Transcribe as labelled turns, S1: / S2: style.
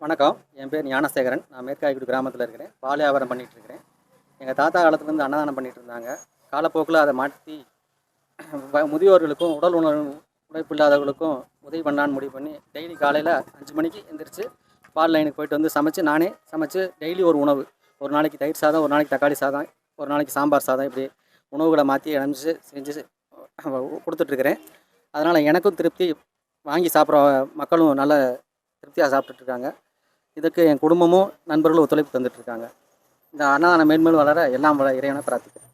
S1: வணக்கம். என் பேர் ஞானசேகரன். நான் மேற்காய்க்குடி கிராமத்தில் இருக்கிறேன். பால் வியாபாரம் பண்ணிகிட்ருக்கிறேன். எங்கள் தாத்தா காலத்துலேருந்து அன்னதானம் பண்ணிகிட்டு இருந்தாங்க. காலப்போக்கில் அதை மாற்றி முதியோர்களுக்கும் உழைப்பு இல்லாதவர்களுக்கும் உதவி பண்ணலான்னு முடிவு பண்ணி டெய்லி காலையில் 5 மணிக்கு எந்திரிச்சு பால் லைனுக்கு போயிட்டு வந்து நானே சமைச்சு டெய்லி ஒரு உணவு, ஒரு நாளைக்கு தயிர் சாதம், ஒரு நாளைக்கு தக்காளி சாதம், ஒரு நாளைக்கு சாம்பார் சாதம், இப்படி உணவுகளை மாற்றி செஞ்சு கொடுத்துட்ருக்குறேன். அதனால் எனக்கும் திருப்தி, வாங்கி சாப்பிட்ற மக்களும் நல்ல திருப்தியாக சாப்பிட்டுட்ருக்காங்க. இதுக்கு என் குடும்பமும் நண்பர்களும் ஒத்துழைப்பு தந்துட்டுருக்காங்க. இந்த அன்னதானம் மேன்மேலும் வளர எல்லாம் வள இறைவனை பிரார்த்திக்கிறேன்.